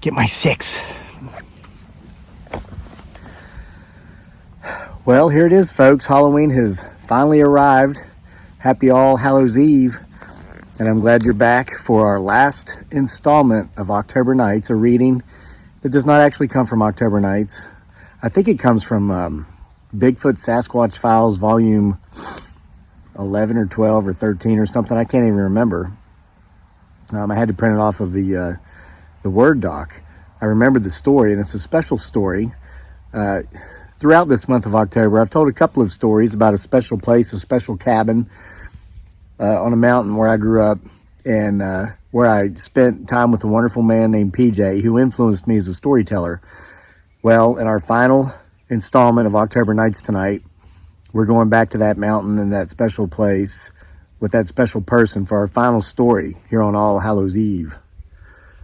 get my 6. Well, here it is, folks. Halloween has finally arrived. Happy All Hallows Eve. And I'm glad you're back for our last installment of October Nights, a reading that does not actually come from October Nights. I think it comes from Bigfoot Sasquatch Files, volume 11 or 12 or 13 or something. I can't even remember. I had to print it off of the Word doc. I remembered the story, and it's a special story. Throughout this month of October, I've told a couple of stories about a special place, a special cabin on a mountain where I grew up, and where I spent time with a wonderful man named PJ, who influenced me as a storyteller. Well, in our final installment of October Nights tonight, we're going back to that mountain and that special place with that special person for our final story here on All Hallows Eve.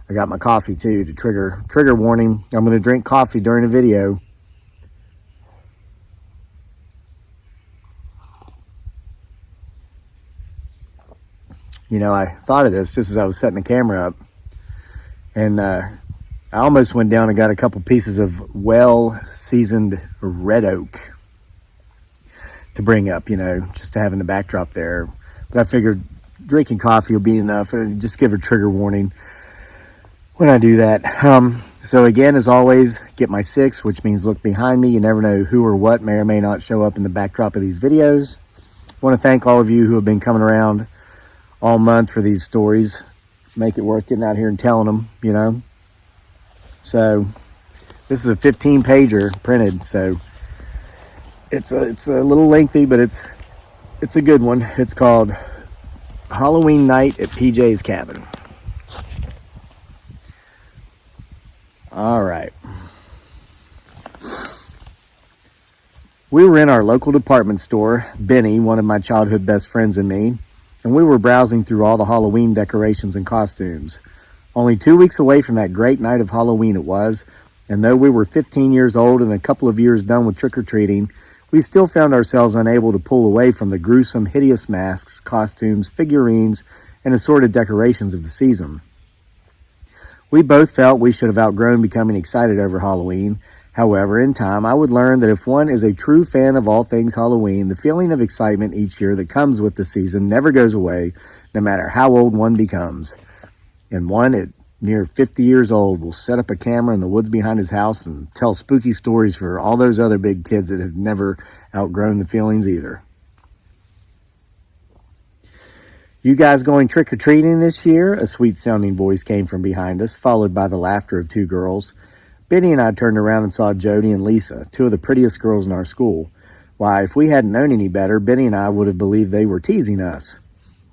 I got my coffee too to trigger warning. I'm going to drink coffee during the video. You know, I thought of this just as I was setting the camera up, and I almost went down and got a couple pieces of well-seasoned red oak to bring up, you know, just to have in the backdrop there. But I figured drinking coffee will be enough, and just give a trigger warning when I do that. So again, as always, get my 6, which means look behind me. You never know who or what may or may not show up in the backdrop of these videos. I want to thank all of you who have been coming around all month for these stories. Make it worth getting out here and telling them, you know. So this is a 15-pager printed, so it's a little lengthy, but it's a good one. It's called Halloween Night at PJ's Cabin. All right. We were in our local department store, Benny, one of my childhood best friends, and me, and we were browsing through all the Halloween decorations and costumes. Only 2 weeks away from that great night of Halloween it was, and though we were 15 years old and a couple of years done with trick-or-treating, we still found ourselves unable to pull away from the gruesome, hideous masks, costumes, figurines, and assorted decorations of the season. We both felt we should have outgrown becoming excited over Halloween. However, in time, I would learn that if one is a true fan of all things Halloween, the feeling of excitement each year that comes with the season never goes away, no matter how old one becomes. And one at near 50 years old will set up a camera in the woods behind his house and tell spooky stories for all those other big kids that have never outgrown the feelings either. You guys going trick-or-treating this year? A sweet-sounding voice came from behind us, followed by the laughter of 2 girls. Benny and I turned around and saw Jody and Lisa, 2 of the prettiest girls in our school. Why, if we hadn't known any better, Benny and I would have believed they were teasing us.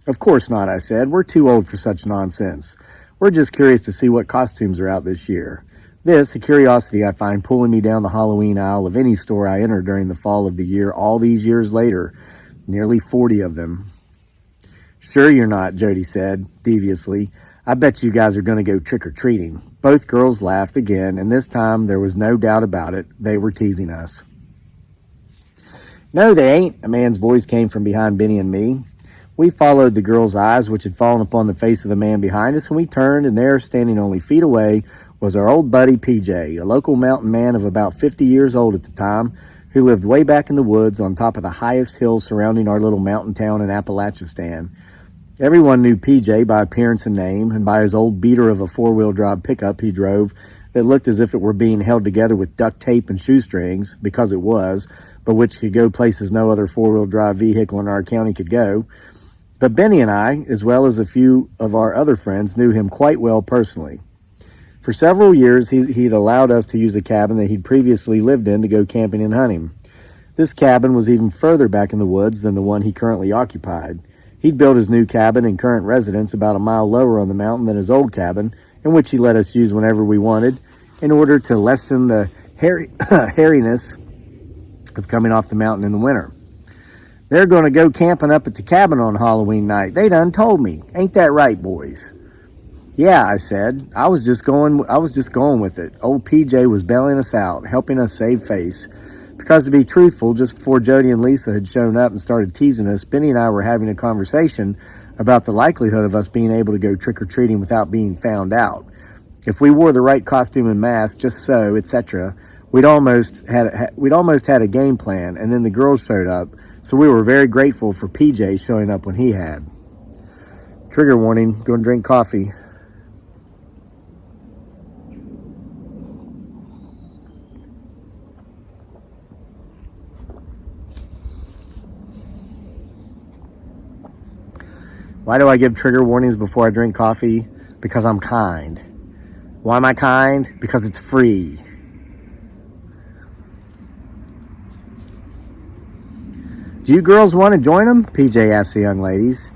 Of course not, I said. We're too old for such nonsense. We're just curious to see what costumes are out this year. This, a curiosity I find pulling me down the Halloween aisle of any store I enter during the fall of the year all these years later. Nearly 40 of them. Sure you're not, Jody said, deviously. I bet you guys are going to go trick-or-treating. Both girls laughed again, and this time there was no doubt about it. They were teasing us. No, they ain't, a man's voice came from behind Benny and me. We followed the girl's eyes, which had fallen upon the face of the man behind us, and we turned, and there, standing only feet away, was our old buddy PJ, a local mountain man of about 50 years old at the time, who lived way back in the woods on top of the highest hill surrounding our little mountain town in Appalachistan. Everyone knew PJ by appearance and name, and by his old beater of a 4-wheel drive pickup he drove that looked as if it were being held together with duct tape and shoestrings, because it was, but which could go places no other 4-wheel drive vehicle in our county could go. But Benny and I, as well as a few of our other friends, knew him quite well personally. For several years, he'd allowed us to use a cabin that he'd previously lived in to go camping and hunting. This cabin was even further back in the woods than the one he currently occupied. He'd built his new cabin and current residence about a mile lower on the mountain than his old cabin, in which he let us use whenever we wanted, in order to lessen the hairiness of coming off the mountain in the winter. They're going to go camping up at the cabin on Halloween night. They done told me. Ain't that right, boys? Yeah, I said. I was just going with it. Old PJ was bailing us out, helping us save face. Because to be truthful, just before Jody and Lisa had shown up and started teasing us, Benny and I were having a conversation about the likelihood of us being able to go trick-or-treating without being found out. If we wore the right costume and mask, just so, etc., we'd almost had a game plan, and then the girls showed up, so we were very grateful for PJ showing up when he had. Trigger warning, go and drink coffee. Why do I give trigger warnings before I drink coffee? Because I'm kind. Why am I kind? Because it's free. Do you girls want to join them? PJ asked the young ladies.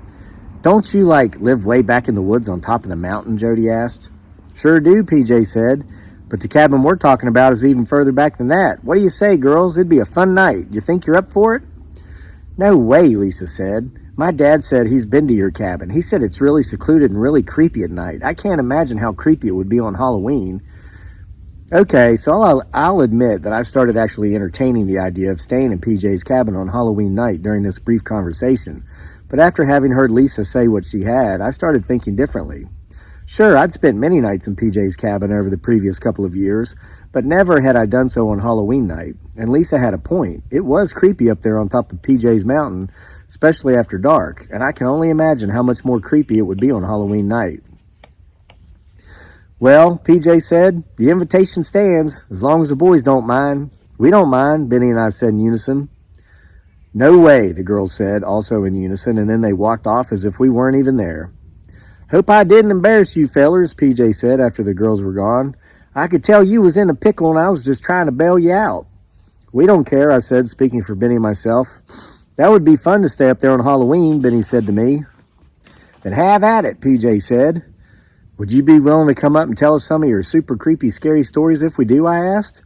Don't you, live way back in the woods on top of the mountain? Jody asked. Sure do, PJ said. But the cabin we're talking about is even further back than that. What do you say, girls? It'd be a fun night. You think you're up for it? No way, Lisa said. My dad said he's been to your cabin. He said it's really secluded and really creepy at night. I can't imagine how creepy it would be on Halloween. Okay, so I'll admit that I've started actually entertaining the idea of staying in PJ's cabin on Halloween night during this brief conversation. But after having heard Lisa say what she had, I started thinking differently. Sure, I'd spent many nights in PJ's cabin over the previous couple of years, but never had I done so on Halloween night. And Lisa had a point. It was creepy up there on top of PJ's mountain, especially after dark, and I can only imagine how much more creepy it would be on Halloween night. Well, PJ said, the invitation stands, as long as the boys don't mind. We don't mind, Benny and I said in unison. No way, the girls said, also in unison, and then they walked off as if we weren't even there. Hope I didn't embarrass you fellers, PJ said after the girls were gone. I could tell you was in a pickle and I was just trying to bail you out. We don't care, I said, speaking for Benny and myself. That would be fun to stay up there on Halloween, Benny said to me. Then have at it, PJ said. Would you be willing to come up and tell us some of your super creepy, scary stories if we do, I asked.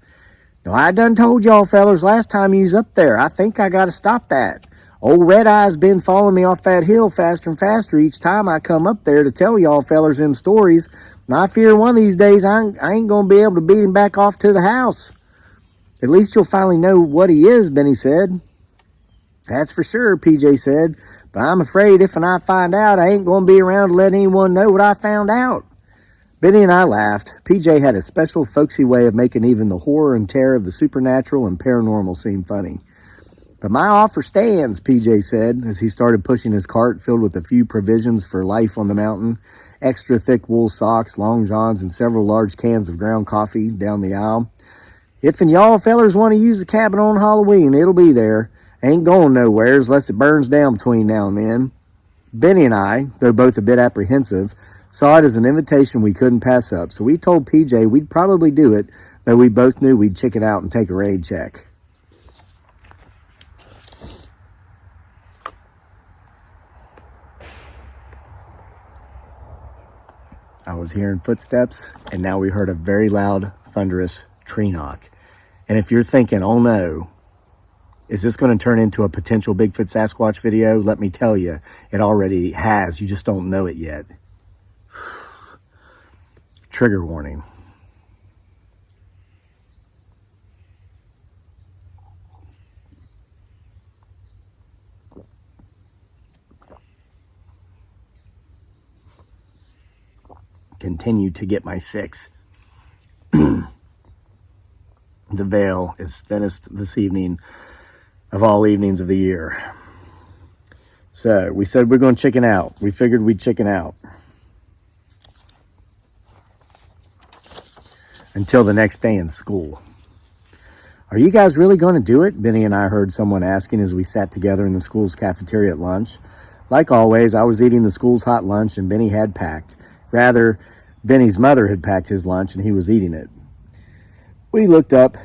No, I done told y'all fellers last time you was up there. I think I gotta stop that. Old Red Eye's been following me off that hill faster and faster each time I come up there to tell y'all fellers them stories. And I fear one of these days I ain't gonna be able to beat him back off to the house. At least you'll finally know what he is, Benny said. That's for sure, PJ said, but I'm afraid if and I find out, I ain't going to be around to let anyone know what I found out. Benny and I laughed. PJ had a special folksy way of making even the horror and terror of the supernatural and paranormal seem funny. But my offer stands, PJ said, as he started pushing his cart filled with a few provisions for life on the mountain, extra thick wool socks, long johns, and several large cans of ground coffee down the aisle. If and y'all fellers want to use the cabin on Halloween, it'll be there. Ain't going nowheres unless it burns down between now and then. Benny and I, though both a bit apprehensive, saw it as an invitation we couldn't pass up, so we told PJ we'd probably do it, though we both knew we'd chicken out and take a raid check. I was hearing footsteps, and now we heard a very loud, thunderous tree knock. And if you're thinking, oh no, is this going to turn into a potential Bigfoot Sasquatch video? Let me tell you, it already has. You just don't know it yet. Trigger warning. Continue to get my six. The veil is thinnest this evening of all evenings of the year. So we said we're going to chicken out. We figured we'd chicken out until the next day in school. Are you guys really going to do it? Benny and I heard someone asking as we sat together in the school's cafeteria at lunch. Like always, I was eating the school's hot lunch and Benny had packed. Rather, Benny's mother had packed his lunch and he was eating it. We looked up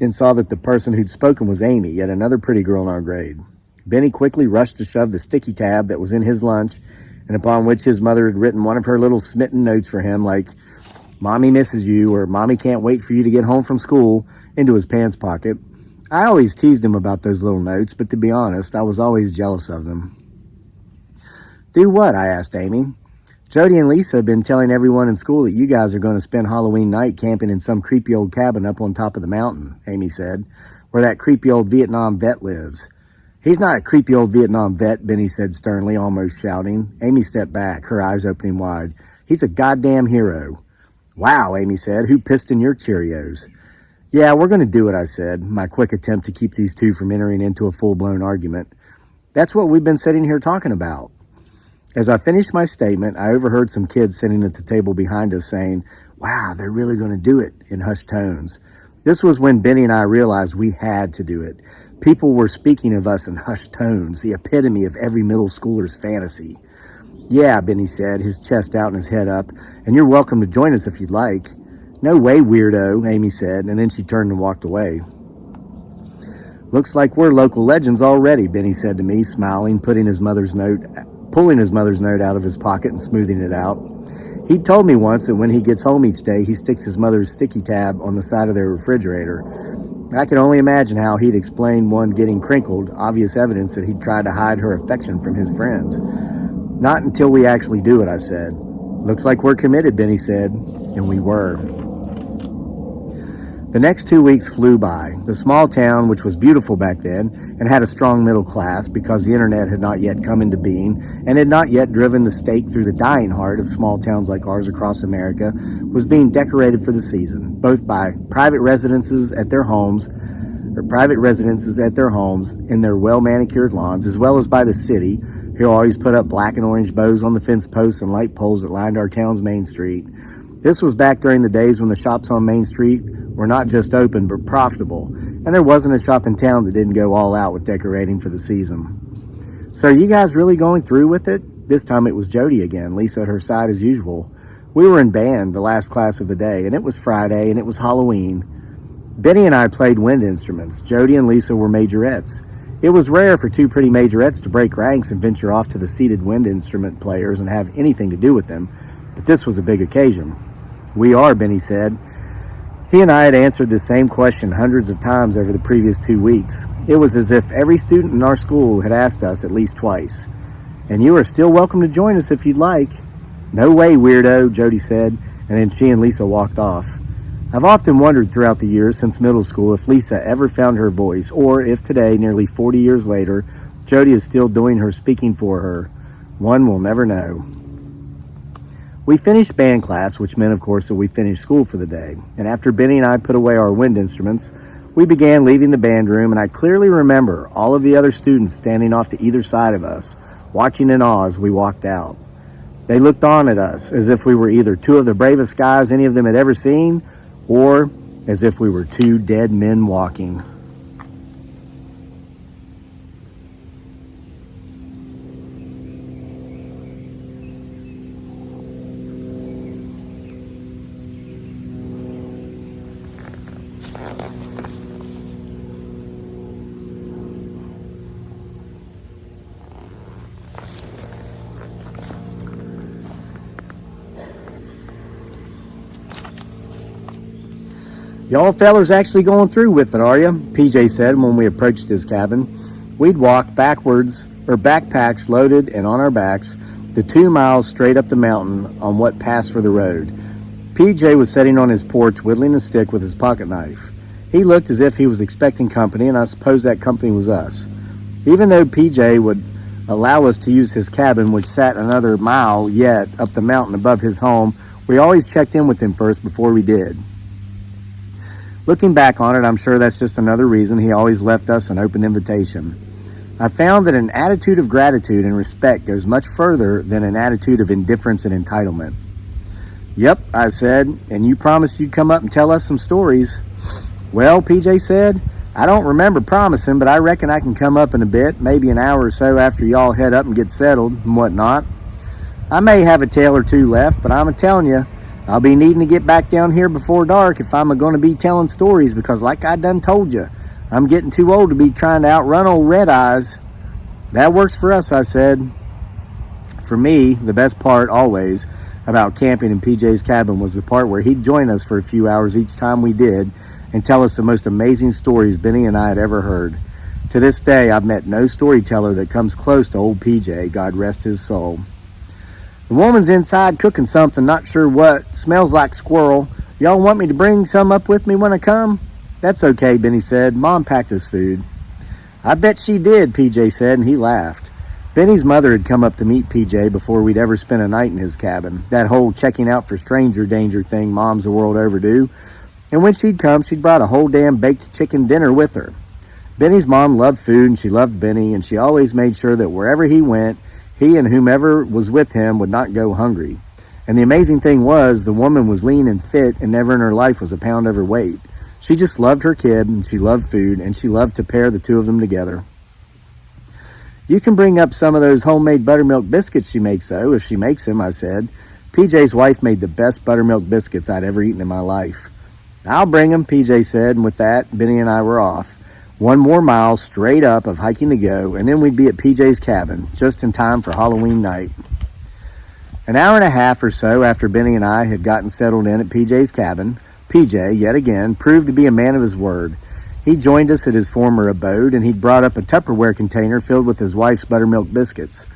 and saw that the person who'd spoken was Amy, yet another pretty girl in our grade. Benny quickly rushed to shove the sticky tab that was in his lunch and upon which his mother had written one of her little smitten notes for him, like, Mommy misses you, or Mommy can't wait for you to get home from school, into his pants pocket. I always teased him about those little notes, but to be honest, I was always jealous of them. Do what? I asked Amy. Jody and Lisa have been telling everyone in school that you guys are going to spend Halloween night camping in some creepy old cabin up on top of the mountain, Amy said, where that creepy old Vietnam vet lives. He's not a creepy old Vietnam vet, Benny said sternly, almost shouting. Amy stepped back, her eyes opening wide. He's a goddamn hero. Wow, Amy said. Who pissed in your Cheerios? Yeah, we're going to do it, I said, my quick attempt to keep these two from entering into a full-blown argument. That's what we've been sitting here talking about. As I finished my statement, I overheard some kids sitting at the table behind us saying, wow, they're really going to do it, in hushed tones. This was when Benny and I realized we had to do it. People were speaking of us in hushed tones, the epitome of every middle schooler's fantasy. Yeah, Benny said, his chest out and his head up, and you're welcome to join us if you'd like. No way, weirdo, Amy said, and then she turned and walked away. Looks like we're local legends already, Benny said to me, smiling, pulling his mother's note out of his pocket and smoothing it out. He told me once that when he gets home each day, he sticks his mother's sticky tab on the side of their refrigerator. I can only imagine how he'd explain one getting crinkled, obvious evidence that he'd tried to hide her affection from his friends. Not until we actually do it, I said. Looks like we're committed, Benny said, and we were. The next 2 weeks flew by. The small town, which was beautiful back then and had a strong middle class because the internet had not yet come into being and had not yet driven the stake through the dying heart of small towns like ours across America, was being decorated for the season, both by private residences at their homes in their well-manicured lawns, as well as by the city, who always put up black and orange bows on the fence posts and light poles that lined our town's main street. This was back during the days when the shops on Main Street were not just open but profitable, and there wasn't a shop in town that didn't go all out with decorating for the season. So are you guys really going through with it? This time it was Jody again, Lisa at her side as usual. We were in band, the last class of the day, and it was Friday and it was Halloween. Benny and I played wind instruments. Jody and Lisa were majorettes. It was rare for two pretty majorettes to break ranks and venture off to the seated wind instrument players and have anything to do with them, but this was a big occasion. We are, Benny said. He and I had answered the same question hundreds of times over the previous 2 weeks. It was as if every student in our school had asked us at least twice. And you are still welcome to join us if you'd like. No way, weirdo, Jody said, and then she and Lisa walked off. I've often wondered throughout the years since middle school if Lisa ever found her voice, or if today, nearly 40 years later, Jody is still doing her speaking for her. One will never know. We finished band class, which meant, of course, that we finished school for the day. And after Benny and I put away our wind instruments, we began leaving the band room, and I clearly remember all of the other students standing off to either side of us, watching in awe as we walked out. They looked on at us as if we were either two of the bravest guys any of them had ever seen, or as if we were two dead men walking. Y'all fellers actually going through with it, are you? PJ said when we approached his cabin. We'd walked backpacks loaded and on our backs, the 2 miles straight up the mountain on what passed for the road. PJ was sitting on his porch whittling a stick with his pocket knife. He looked as if he was expecting company, and I suppose that company was us. Even though PJ would allow us to use his cabin, which sat another mile yet up the mountain above his home, we always checked in with him first before we did. Looking back on it, I'm sure that's just another reason he always left us an open invitation. I found that an attitude of gratitude and respect goes much further than an attitude of indifference and entitlement. Yep, I said, and you promised you'd come up and tell us some stories. Well, PJ said, I don't remember promising, but I reckon I can come up in a bit, maybe an hour or so after y'all head up and get settled and whatnot. I may have a tale or two left, but I'm a-telling you, I'll be needing to get back down here before dark if I'm going to be telling stories, because like I done told you, I'm getting too old to be trying to outrun old Red Eyes. That works for us, I said. For me, the best part always about camping in PJ's cabin was the part where he'd join us for a few hours each time we did and tell us the most amazing stories Benny and I had ever heard. To this day, I've met no storyteller that comes close to old PJ, God rest his soul. The woman's inside cooking something, not sure what. Smells like squirrel. Y'all want me to bring some up with me when I come? That's okay, Benny said. Mom packed us food. I bet she did, PJ said, and he laughed. Benny's mother had come up to meet PJ before we'd ever spent a night in his cabin. That whole checking out for stranger danger thing moms the world over do. And when she'd come, she'd brought a whole damn baked chicken dinner with her. Benny's mom loved food, and she loved Benny, and she always made sure that wherever he went, he and whomever was with him would not go hungry. And the amazing thing was, the woman was lean and fit, and never in her life was a pound overweight. She just loved her kid, and she loved food, and she loved to pair the two of them together. You can bring up some of those homemade buttermilk biscuits she makes, though, if she makes them, I said. PJ's wife made the best buttermilk biscuits I'd ever eaten in my life. I'll bring them, PJ said, and with that, Benny and I were off. 1 more mile straight up of hiking to go, and then we'd be at PJ's cabin, just in time for Halloween night. An hour and a half or so after Benny and I had gotten settled in at PJ's cabin, PJ, yet again, proved to be a man of his word. He joined us at his former abode, and he'd brought up a Tupperware container filled with his wife's buttermilk biscuits.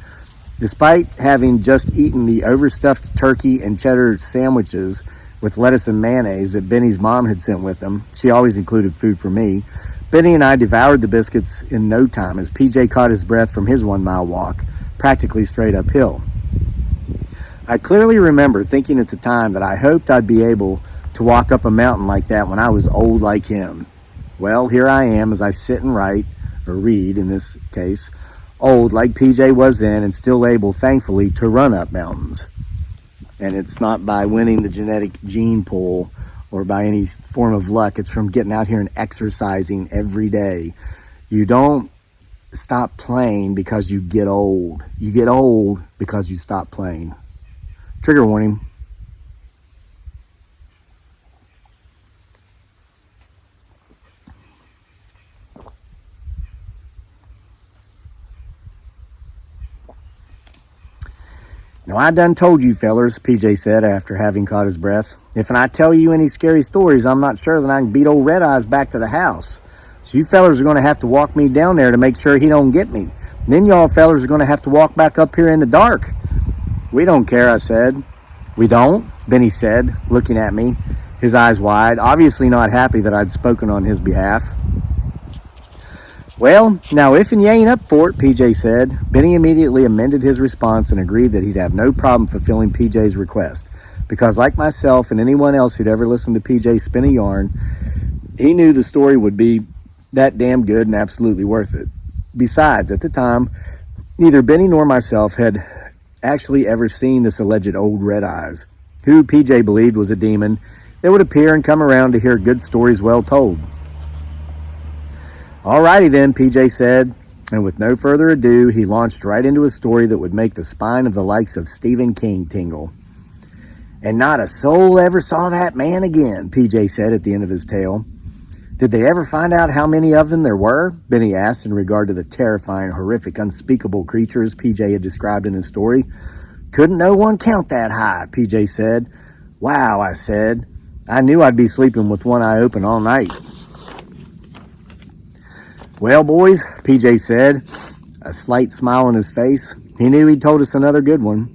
Despite having just eaten the overstuffed turkey and cheddar sandwiches with lettuce and mayonnaise that Benny's mom had sent with them, she always included food for me, Benny and I devoured the biscuits in no time as PJ caught his breath from his 1 mile walk, practically straight uphill. I clearly remember thinking at the time that I hoped I'd be able to walk up a mountain like that when I was old like him. Well, here I am as I sit and write, or read in this case, old like PJ was then and still able, thankfully, to run up mountains. And it's not by winning the genetic gene pool or by any form of luck. It's from getting out here and exercising every day. You don't stop playing because you get old. You get old because you stop playing. Trigger warning. Now, I done told you fellers, PJ said after having caught his breath. If I tell you any scary stories, I'm not sure that I can beat old Red Eyes back to the house. So you fellers are going to have to walk me down there to make sure he don't get me. And then y'all fellers are going to have to walk back up here in the dark. We don't care, I said. We don't? Benny said, looking at me, his eyes wide, obviously not happy that I'd spoken on his behalf. Well, now if and you ain't up for it, PJ said. Benny immediately amended his response and agreed that he'd have no problem fulfilling PJ's request. Because like myself and anyone else who'd ever listened to PJ spin a yarn, he knew the story would be that damn good and absolutely worth it. Besides, at the time, neither Benny nor myself had actually ever seen this alleged old Red Eyes, who PJ believed was a demon that would appear and come around to hear good stories well told. Alrighty then, PJ said, and with no further ado, he launched right into a story that would make the spine of the likes of Stephen King tingle. And not a soul ever saw that man again, PJ said at the end of his tale. Did they ever find out how many of them there were? Benny asked in regard to the terrifying, horrific, unspeakable creatures PJ had described in his story. Couldn't no one count that high, PJ said. Wow, I said. I knew I'd be sleeping with one eye open all night. Well, boys, PJ said, a slight smile on his face. He knew he'd told us another good one.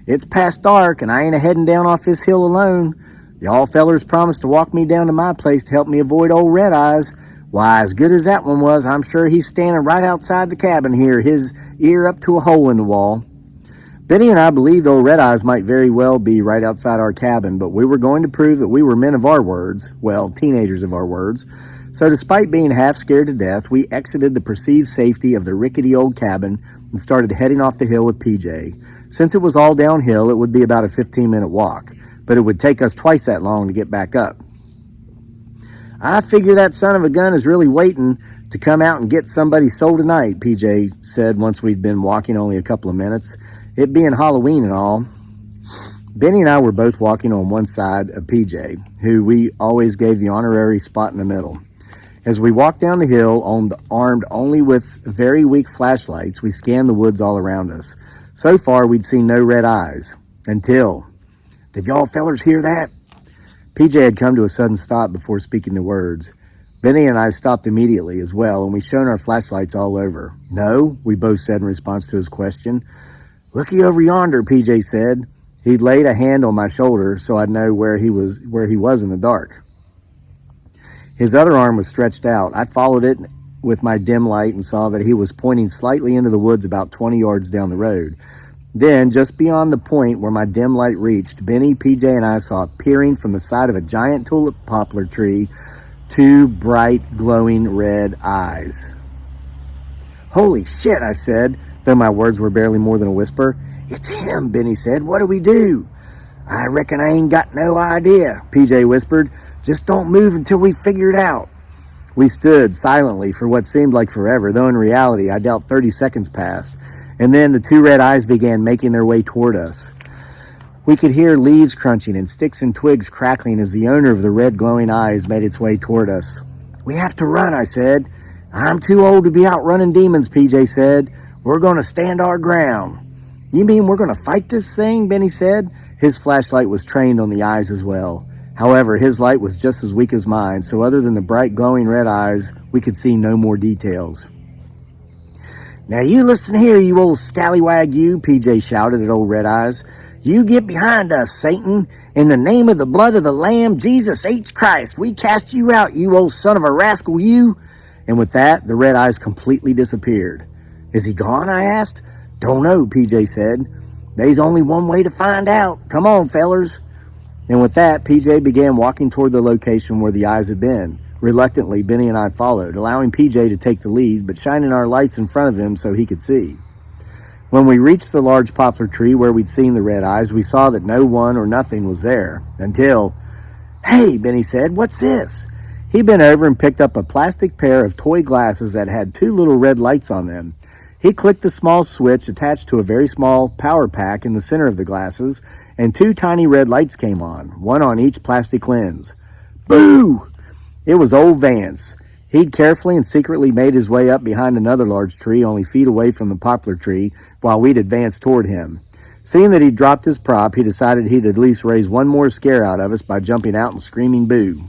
It's past dark, and I ain't a-heading down off this hill alone. Y'all fellers promised to walk me down to my place to help me avoid old Red Eyes. Why, as good as that one was, I'm sure he's standing right outside the cabin here, his ear up to a hole in the wall. Benny and I believed old Red Eyes might very well be right outside our cabin, but we were going to prove that we were men of our words, well, teenagers of our words. So despite being half scared to death, we exited the perceived safety of the rickety old cabin and started heading off the hill with PJ. Since it was all downhill, it would be about a 15-minute walk, but it would take us twice that long to get back up. I figure that son of a gun is really waiting to come out and get somebody's soul tonight, PJ said once we'd been walking only a couple of minutes, it being Halloween and all. Benny and I were both walking on one side of PJ, who we always gave the honorary spot in the middle. As we walked down the hill, armed only with very weak flashlights, we scanned the woods all around us. So far, we'd seen no Red Eyes. Until... Did y'all fellers hear that? PJ had come to a sudden stop before speaking the words. Benny and I stopped immediately as well, and we shone our flashlights all over. No, we both said in response to his question. Looky over yonder, PJ said. He'd laid a hand on my shoulder so I'd know where he was in the dark. His other arm was stretched out. I followed it with my dim light and saw that he was pointing slightly into the woods about 20 yards down the road. Then, just beyond the point where my dim light reached, Benny, PJ, and I saw peering from the side of a giant tulip poplar tree 2 bright, glowing red eyes. "Holy shit," I said, though my words were barely more than a whisper. "It's him," Benny said. "What do we do?" "I reckon I ain't got no idea," PJ whispered. "Just don't move until we figure it out." We stood silently for what seemed like forever, though in reality I doubt 30 seconds passed, and then the 2 red eyes began making their way toward us. We could hear leaves crunching and sticks and twigs crackling as the owner of the red glowing eyes made its way toward us. "We have to run," I said. "I'm too old to be out running demons," PJ said. "We're going to stand our ground." "You mean we're going to fight this thing?" Benny said. His flashlight was trained on the eyes as well. However, his light was just as weak as mine, so other than the bright glowing red eyes, we could see no more details. "Now you listen here, you old scallywag, you," PJ shouted at old Red Eyes. "You get behind us, Satan. In the name of the blood of the Lamb, Jesus H. Christ, we cast you out, you old son of a rascal, you." And with that, the red eyes completely disappeared. "Is he gone?" I asked. "Don't know," PJ said. "There's only one way to find out. Come on, fellers." And with that, PJ began walking toward the location where the eyes had been. Reluctantly, Benny and I followed, allowing PJ to take the lead, but shining our lights in front of him so he could see. When we reached the large poplar tree where we'd seen the red eyes, we saw that no one or nothing was there, until, "Hey," Benny said, "what's this?" He bent over and picked up a plastic pair of toy glasses that had 2 little red lights on them. He clicked the small switch attached to a very small power pack in the center of the glasses, and 2 tiny red lights came on, one on each plastic lens. Boo! It was old Vance. He'd carefully and secretly made his way up behind another large tree only feet away from the poplar tree while we'd advanced toward him. Seeing that he'd dropped his prop, he decided he'd at least raise one more scare out of us by jumping out and screaming boo.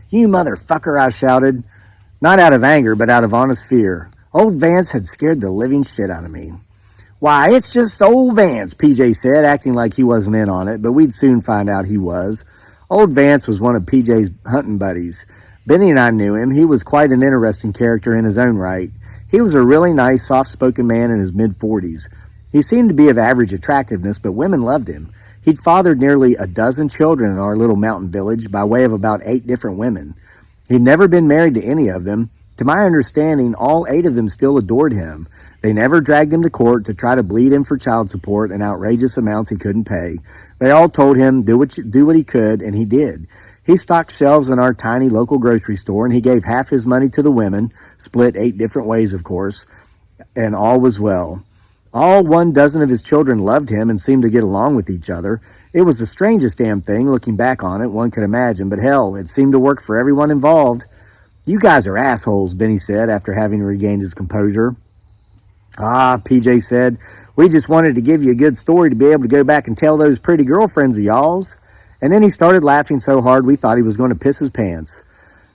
"You motherfucker," I shouted, not out of anger but out of honest fear. Old Vance had scared the living shit out of me. "Why, it's just old Vance," PJ said, acting like he wasn't in on it, but we'd soon find out he was. Old Vance was one of PJ's hunting buddies. Benny and I knew him. He was quite an interesting character in his own right. He was a really nice, soft-spoken man in his mid-40s. He seemed to be of average attractiveness, but women loved him. He'd fathered nearly a dozen children in our little mountain village by way of about 8 different women. He'd never been married to any of them. To my understanding, all 8 of them still adored him. They never dragged him to court to try to bleed him for child support and outrageous amounts he couldn't pay. They all told him do what he could, and he did. He stocked shelves in our tiny local grocery store, and he gave half his money to the women, split 8 different ways, of course, and all was well. All 12 of his children loved him and seemed to get along with each other. It was the strangest damn thing, looking back on it, one could imagine, but hell, it seemed to work for everyone involved. "You guys are assholes," Benny said after having regained his composure. "Ah," PJ said, "we just wanted to give you a good story to be able to go back and tell those pretty girlfriends of y'all's." And then he started laughing so hard we thought he was going to piss his pants.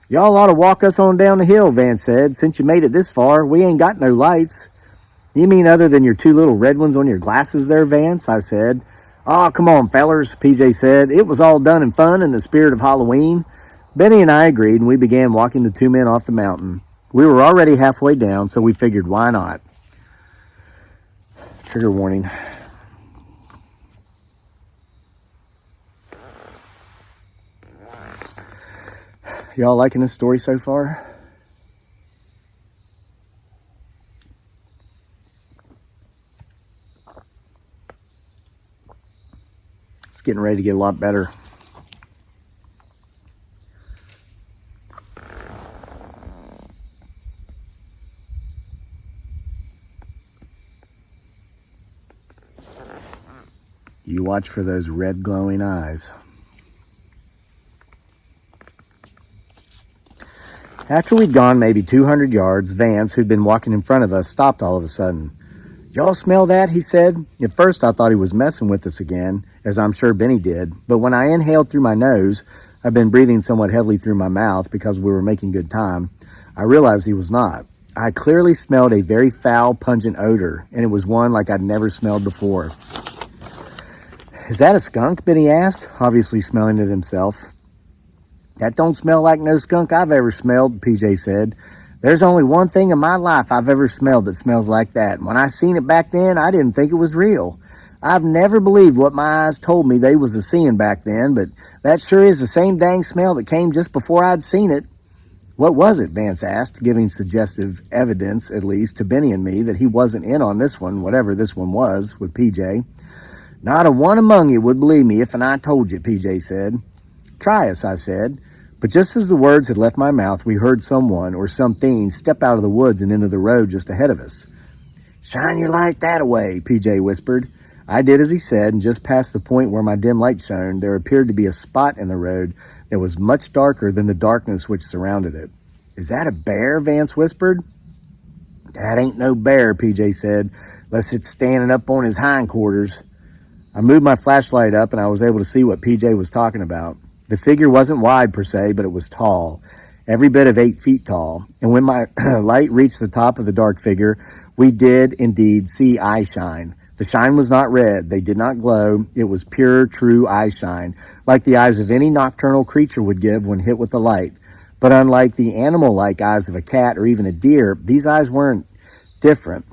"Y'all ought to walk us on down the hill," Vance said. "Since you made it this far, we ain't got no lights." "You mean other than your 2 little red ones on your glasses there, Vance?" I said. "Oh, come on, fellers," PJ said. "It was all done in fun in the spirit of Halloween." Benny and I agreed, and we began walking the 2 men off the mountain. We were already halfway down, so we figured, why not? Trigger warning. Y'all liking this story so far? It's getting ready to get a lot better. You watch for those red glowing eyes. After we'd gone maybe 200 yards, Vance, who'd been walking in front of us, stopped all of a sudden. "Y'all smell that?" he said. At first I thought he was messing with us again, as I'm sure Benny did, but when I inhaled through my nose, I've been breathing somewhat heavily through my mouth because we were making good time, I realized he was not. I clearly smelled a very foul, pungent odor, and it was one like I'd never smelled before. "Is that a skunk?" Benny asked, obviously smelling it himself. "That don't smell like no skunk I've ever smelled," PJ said. There's only one thing in my life I've ever smelled that smells like that. And when I seen it back then, I didn't think it was real. I've never believed what my eyes told me they was a-seeing back then, but that sure is the same dang smell that came just before I'd seen it. What was it? Vance asked, giving suggestive evidence, at least, to Benny and me that he wasn't in on this one, whatever this one was, with PJ. Not a one among you would believe me if I told you, PJ said. Try us, I said. But just as the words had left my mouth, we heard someone or something step out of the woods and into the road just ahead of us. Shine your light that-a-way, PJ whispered. I did as he said, and just past the point where my dim light shone, there appeared to be a spot in the road that was much darker than the darkness which surrounded it. Is that a bear? Vance whispered. That ain't no bear, PJ said, unless it's standing up on his hindquarters. I moved my flashlight up and I was able to see what PJ was talking about. The figure wasn't wide per se, but it was tall, every bit of 8 feet tall. And when my light reached the top of the dark figure, we did indeed see eye shine. The shine was not red. They did not glow. It was pure, true eye shine, like the eyes of any nocturnal creature would give when hit with the light. But unlike the animal-like eyes of a cat or even a deer, these eyes weren't different.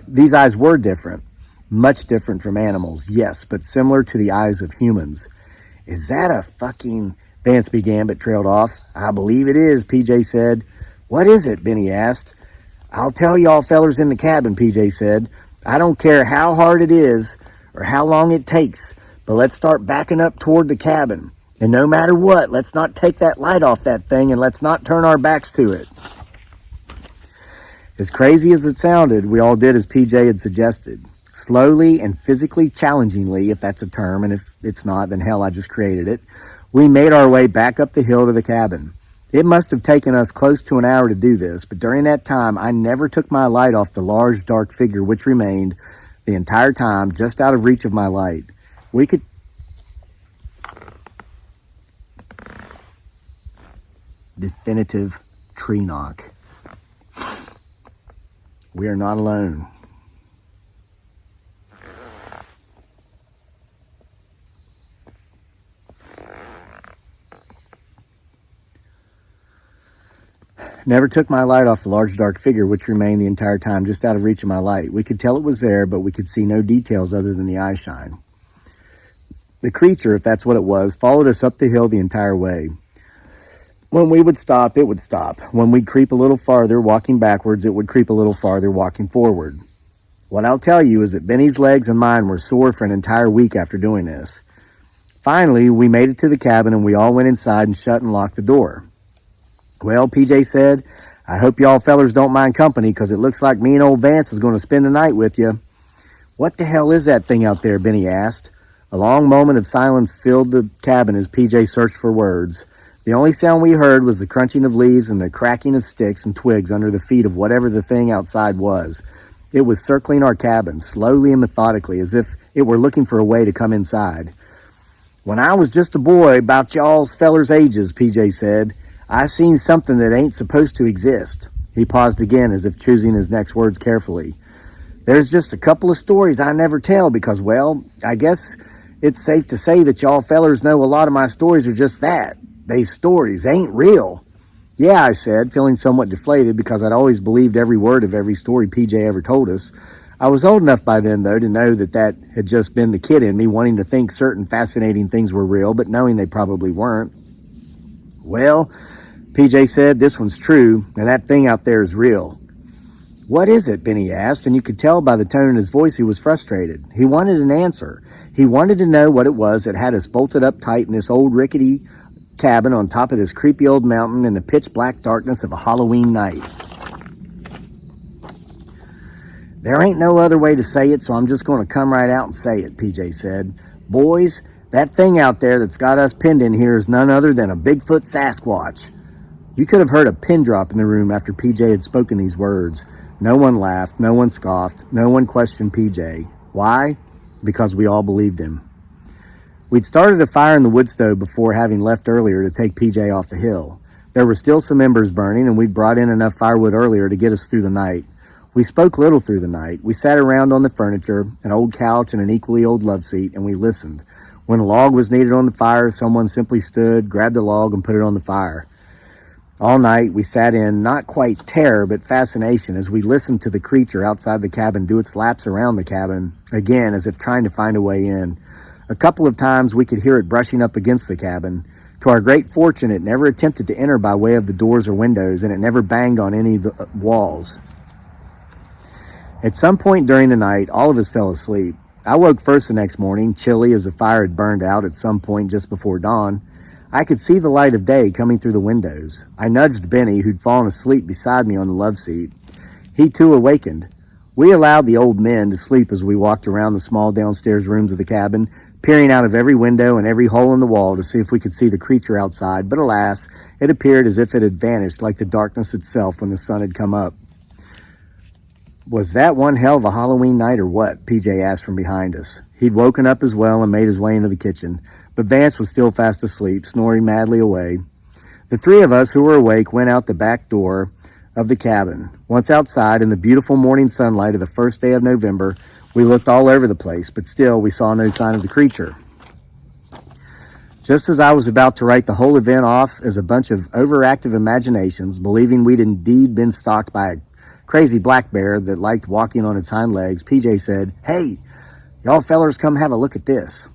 These eyes were different. Much different from animals, yes, but similar to the eyes of humans. Is that a fucking... Vance began, but trailed off. I believe it is, PJ said. What is it? Benny asked. I'll tell y'all fellers in the cabin, PJ said. I don't care how hard it is or how long it takes, but let's start backing up toward the cabin. And no matter what, let's not take that light off that thing and let's not turn our backs to it. As crazy as it sounded, we all did as PJ had suggested. Slowly and physically challengingly, if that's a term, and if it's not, then hell, I just created it, we made our way back up the hill to the cabin. It must have taken us close to an hour to do this, but during that time, I never took my light off the large, dark figure which remained the entire time just out of reach of my light. We could... Definitive tree knock. We are not alone. Never took my light off the large dark figure which remained the entire time just out of reach of my light. We could tell it was there, but we could see no details other than the eye shine. The creature, if that's what it was, followed us up the hill the entire way. When we would stop, it would stop. When we'd creep a little farther, walking backwards, it would creep a little farther, walking forward. What I'll tell you is that Benny's legs and mine were sore for an entire week after doing this. Finally, we made it to the cabin and we all went inside and shut and locked the door. Well, PJ said, I hope y'all fellers don't mind company because it looks like me and old Vance is going to spend the night with you. What the hell is that thing out there? Benny asked. A long moment of silence filled the cabin as PJ searched for words. The only sound we heard was the crunching of leaves and the cracking of sticks and twigs under the feet of whatever the thing outside was. It was circling our cabin, slowly and methodically, as if it were looking for a way to come inside. When I was just a boy, about y'all's fellers' ages, PJ said, I seen something that ain't supposed to exist. He paused again as if choosing his next words carefully. There's just a couple of stories I never tell because, well, I guess it's safe to say that y'all fellers know a lot of my stories are just that. They stories, they ain't real. Yeah, I said, feeling somewhat deflated because I'd always believed every word of every story PJ ever told us. I was old enough by then, though, to know that had just been the kid in me wanting to think certain fascinating things were real, but knowing they probably weren't. Well, PJ said, this one's true, and that thing out there is real. What is it? Benny asked, and you could tell by the tone in his voice he was frustrated. He wanted an answer. He wanted to know what it was that had us bolted up tight in this old rickety cabin on top of this creepy old mountain in the pitch black darkness of a Halloween night. There ain't no other way to say it, so I'm just going to come right out and say it, PJ said. Boys, that thing out there that's got us pinned in here is none other than a Bigfoot Sasquatch. You could have heard a pin drop in the room after PJ had spoken these words. No one laughed, no one scoffed, no one questioned PJ. Why? Because we all believed him. We'd started a fire in the wood stove before having left earlier to take PJ off the hill. There were still some embers burning, and we'd brought in enough firewood earlier to get us through the night. We spoke little through the night. We sat around on the furniture, an old couch and an equally old love seat, and we listened. When a log was needed on the fire, someone simply stood, grabbed a log, and put it on the fire. All night we sat in not quite terror but fascination as we listened to the creature outside the cabin do its laps around the cabin, again as if trying to find a way in. A couple of times we could hear it brushing up against the cabin. To our great fortune, it never attempted to enter by way of the doors or windows, and it never banged on any of the walls. At some point during the night, all of us fell asleep. I woke first the next morning, chilly as the fire had burned out at some point just before dawn. I could see the light of day coming through the windows. I nudged Benny, who'd fallen asleep beside me on the love seat. He too awakened. We allowed the old men to sleep as we walked around the small downstairs rooms of the cabin, peering out of every window and every hole in the wall to see if we could see the creature outside, but alas, it appeared as if it had vanished like the darkness itself when the sun had come up. Was that one hell of a Halloween night or what? PJ asked from behind us. He'd woken up as well and made his way into the kitchen, but Vance was still fast asleep, snoring madly away. The three of us who were awake went out the back door of the cabin. Once outside, in the beautiful morning sunlight of the first day of November, we looked all over the place, but still we saw no sign of the creature. Just as I was about to write the whole event off as a bunch of overactive imaginations, believing we'd indeed been stalked by a crazy black bear that liked walking on its hind legs, PJ said, "Hey, y'all fellers come have a look at this."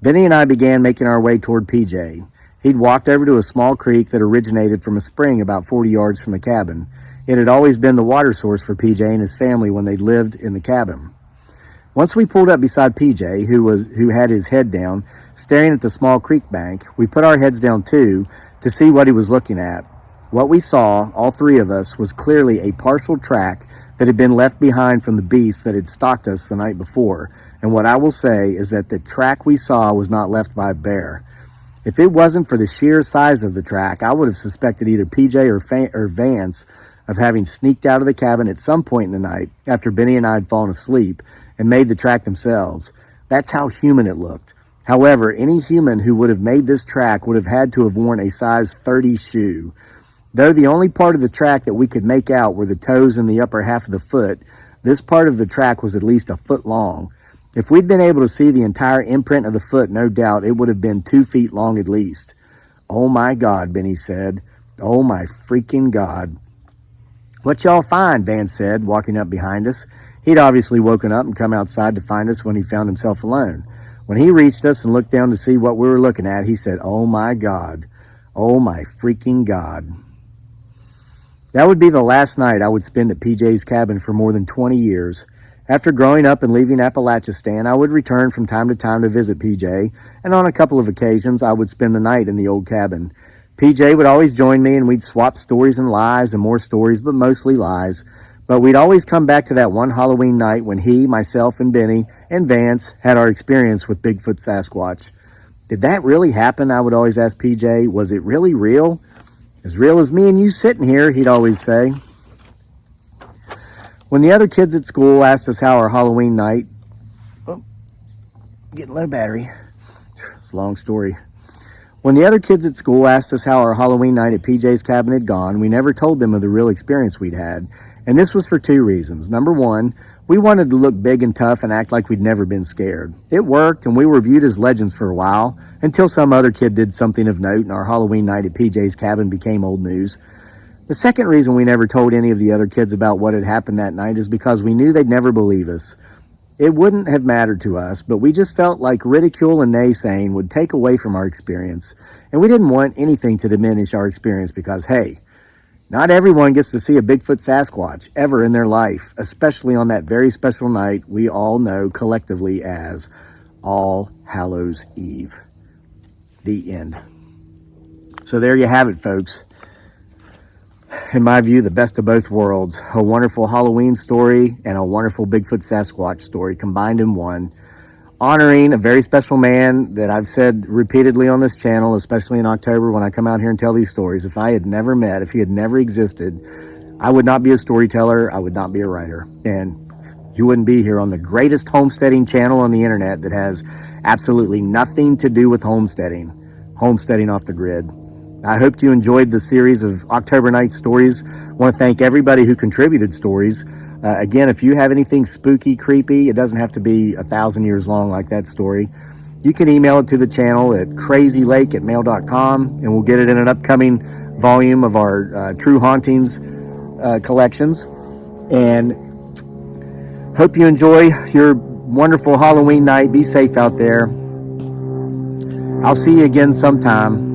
Benny and I began making our way toward PJ. He'd walked over to a small creek that originated from a spring about 40 yards from the cabin. It had always been the water source for PJ and his family when they lived in the cabin. Once we pulled up beside PJ, who had his head down, staring at the small creek bank, we put our heads down too to see what he was looking at. What we saw, all three of us, was clearly a partial track that had been left behind from the beast that had stalked us the night before. And what I will say is that the track we saw was not left by a bear. If it wasn't for the sheer size of the track, I would have suspected either PJ or Vance of having sneaked out of the cabin at some point in the night after Benny and I had fallen asleep and made the track themselves. That's how human it looked. However, any human who would have made this track would have had to have worn a size 30 shoe. Though the only part of the track that we could make out were the toes and the upper half of the foot, this part of the track was at least a foot long. If we'd been able to see the entire imprint of the foot, no doubt it would have been 2 feet long at least. "Oh my God," Benny said. "Oh my freaking God." "What y'all find?" Vance said, walking up behind us. He'd obviously woken up and come outside to find us when he found himself alone. When he reached us and looked down to see what we were looking at, he said, "Oh my God. Oh my freaking God." That would be the last night I would spend at PJ's cabin for more than 20 years. After growing up and leaving Appalachistan, I would return from time to time to visit PJ, and on a couple of occasions I would spend the night in the old cabin. PJ would always join me and we'd swap stories and lies and more stories, but mostly lies. But we'd always come back to that one Halloween night when he, myself, and Benny, and Vance had our experience with Bigfoot Sasquatch. Did that really happen? I would always ask PJ. Was it really real? As real as me and you sitting here, he'd always say. When the other kids at school asked us how our Halloween night... Oh, getting low battery. It's a long story. When the other kids at school asked us how our Halloween night at PJ's cabin had gone, we never told them of the real experience we'd had. And this was for two reasons. Number one, we wanted to look big and tough and act like we'd never been scared. It worked, and we were viewed as legends for a while, until some other kid did something of note and our Halloween night at PJ's cabin became old news. The second reason we never told any of the other kids about what had happened that night is because we knew they'd never believe us. It wouldn't have mattered to us, but we just felt like ridicule and naysaying would take away from our experience, and we didn't want anything to diminish our experience because, hey, not everyone gets to see a Bigfoot Sasquatch ever in their life, especially on that very special night we all know collectively as All Hallows Eve. The end. So there you have it, folks. In my view, the best of both worlds. A wonderful Halloween story and a wonderful Bigfoot Sasquatch story combined in one. Honoring a very special man that I've said repeatedly on this channel, especially in October when I come out here and tell these stories. If I had never met, if he had never existed, I would not be a storyteller. I would not be a writer. And you wouldn't be here on the greatest homesteading channel on the internet that has absolutely nothing to do with homesteading. Homesteading off the grid. I hope you enjoyed the series of October Night stories. I want to thank everybody who contributed stories. Again, if you have anything spooky, creepy, it doesn't have to be 1,000 years long like that story. you can email it to the channel at crazylake@mail.com, and we'll get it in an upcoming volume of our True Hauntings collections. And hope you enjoy your wonderful Halloween night. Be safe out there. I'll see you again sometime.